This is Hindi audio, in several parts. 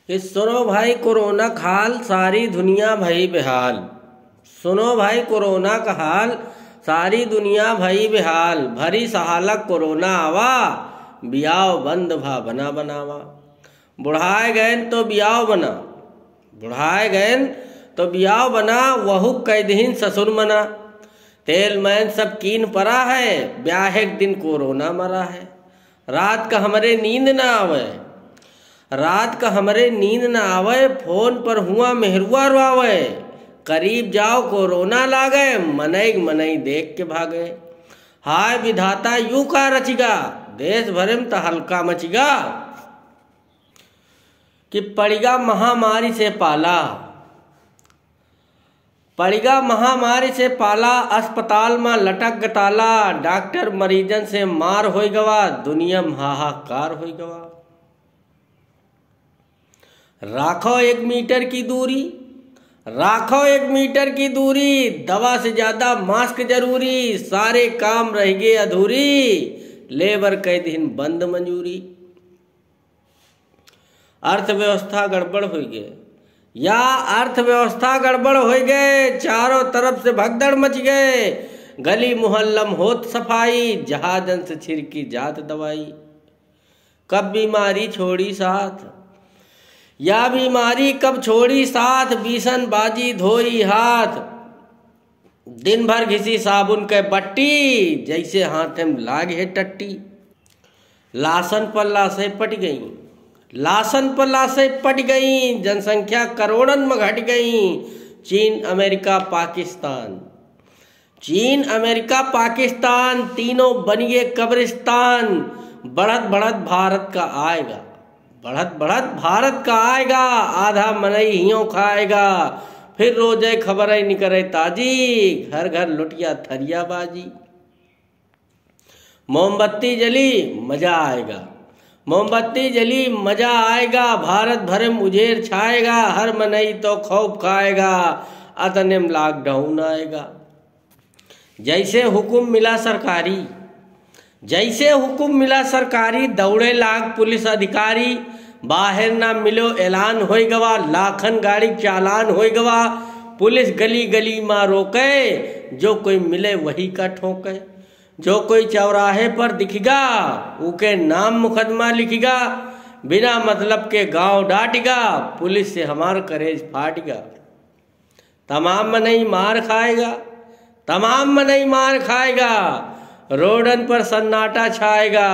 कि सुनो भाई कोरोना का हाल सारी दुनिया भई बेहाल। सुनो भाई कोरोना का हाल सारी दुनिया भई बेहाल। भरी सहालक कोरोना आवा बियाव बंद भा बना बनावा। बुढ़ाए गए तो बियाव बना, बुढ़ाए गए तो बियाव बना। वहु कैदहीन ससुर मना। तेल मैन सब कीन परा है, ब्याह एक दिन कोरोना मरा है। रात का हमरे नींद ना आवे, रात का हमरे नींद ना आवे। फोन पर हुआ मेहरुआ रोआवे। करीब जाओ कोरोना लागे, मनई मनई देख के भागे। हाय विधाता यूं का रचिगा, देश भर में तो हल्का मचिगा। कि पड़िगा महामारी से पाला, पड़िगा महामारी से पाला। अस्पताल में लटक गताला, डॉक्टर मरीजन से मार होई गवा। दुनिया में हाहाकार होई गवा। राखो 1 मीटर की दूरी, राखो 1 मीटर की दूरी। दवा से ज्यादा मास्क जरूरी। सारे काम रह गए अधूरी, लेबर के दिन बंद मंजूरी। अर्थव्यवस्था गड़बड़ हो गए, या अर्थव्यवस्था गड़बड़ हो गए। चारों तरफ से भगदड़ मच गए। गली मुहल्लम होत सफाई, जहाजन से छिड़की जात दवाई। कब बीमारी छोड़ी साथ, या बीमारी कब छोड़ी साथ। बीसन बाजी धोई हाथ, दिन भर घिसी साबुन के बट्टी। जैसे हाथ में लाग है टट्टी। लासन पर लाशें पट गई, लासन पर लाशें पट गई। जनसंख्या करोड़न में घट गई। चीन अमेरिका पाकिस्तान, चीन अमेरिका पाकिस्तान तीनों बनिए कब्रिस्तान। बढ़त बढ़त भारत का आएगा, बढ़त बढ़त भारत का आएगा। आधा मनई हियों खाएगा, फिर रोजे खबर निकरे ताजी। घर घर लुटिया थरिया बाजी। मोमबत्ती जली मजा आएगा, मोमबत्ती जली मजा आएगा। भारत भर में उजेर छाएगा, हर मनई तो खौफ खाएगा। अतने में लॉकडाउन आएगा। जैसे हुक्म मिला सरकारी, जैसे हुक्म मिला सरकारी। दौड़े लाग पुलिस अधिकारी, बाहर ना मिलो ऐलान होई गवा। लाखन गाड़ी चालान होई गवा। पुलिस गली गली मां रोके, जो कोई मिले वही का ठोके। जो कोई चौराहे पर दिखेगा, उके नाम मुकदमा लिखेगा। बिना मतलब के गांव डांटेगा, पुलिस से हमार करेज फाटेगा। तमाम में नहीं मार खाएगा, तमाम में नहीं मार खाएगा। रोडन पर सन्नाटा छाएगा।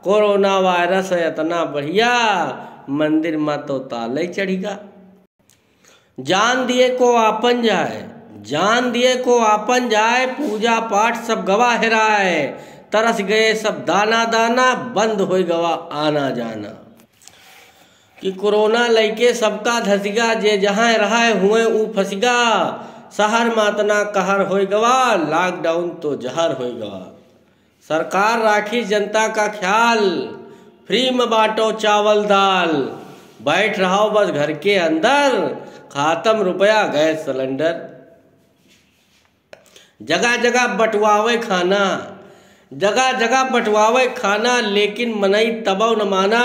कोरोना वायरस है इतना बढ़िया, मंदिर में तो ताले चढ़ेगा। जान दिए को आपन जाए, जान दिए को आपन जाए। पूजा पाठ सब गवा हेराए। तरस गए सब दाना दाना, बंद हो गवा आना जाना। कि कोरोना लइके सबका धसिगा, जे जहाँ रहा हुए ऊ फंसिगा। शहर मातना कहर हो गवा, लॉकडाउन तो जहर हो गवा। सरकार राखी जनता का ख्याल, फ्री में बांटो चावल दाल। बैठ रहो बस घर के अंदर, खात्म रुपया गैस सिलेंडर। जगह जगह बंटवावे खाना, जगह जगह बंटवावे खाना। लेकिन मनई तबो न माना।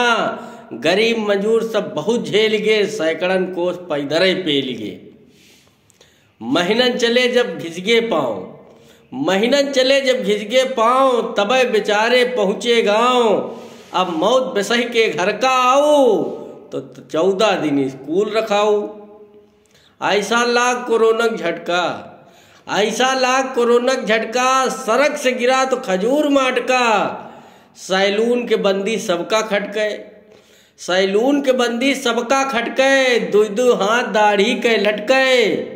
गरीब मजूर सब बहुत झेल गे, सैकड़न कोस पैदरे पेल गे। महीनन चले जब घिसगे पाँव, महीनन चले जब घिसगे पाँव। तबे बेचारे पहुँचे गाँव। अब मौत बेसही के घर का आओ, तो 14 दिन स्कूल रखाओ। ऐसा लाग कोरोना झटका, ऐसा लाग कोरोना झटका। सड़क से गिरा तो खजूर माटका। सैलून के बंदी सबका खटके, सैलून के बंदी सबका खटके। 2 हाथ दाढ़ी के लटके।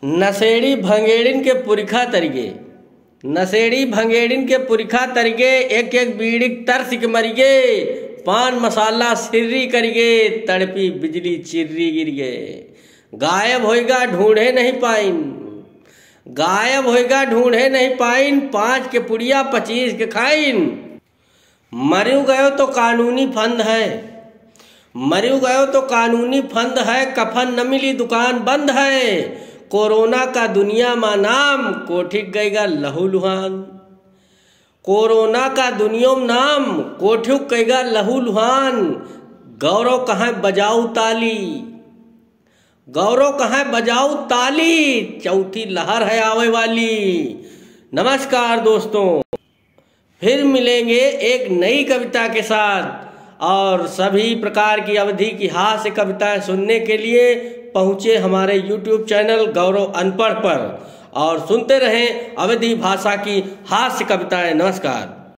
नशेड़ी भंगेड़िन के पुरखा तरीके, नशेड़ी भंगेड़िन के पुरखा तरीके। एक एक बीड़ी तरस के मरिगे। पान मसाला सिर्री करिगे, तड़पी बिजली चिर्री गिर गए। गायब होएगा ढूंढे नहीं पाइन, गायब होएगा ढूंढे नहीं पाइन। 5 के पुड़िया 25 के खाइन। मरु गयो तो कानूनी फंद है, मरु गयो तो कानूनी फंद है। कफन न मिली दुकान बंद है। कोरोना का दुनिया में नाम, कोठिक गएगा लहू लुहान। कोरोना का दुनिया में नाम, कोठिक गएगा लहू लुहान। गौरव कहाँ बजाऊ ताली, गौरव कहाँ बजाऊ ताली, चौथी लहर है आवे वाली। नमस्कार दोस्तों, फिर मिलेंगे एक नई कविता के साथ। और सभी प्रकार की अवधि की हास्य कविताएं सुनने के लिए पहुंचे हमारे YouTube चैनल गौरव अनपढ़ पर और सुनते रहें अवधि भाषा की हास्य कविताएं। नमस्कार।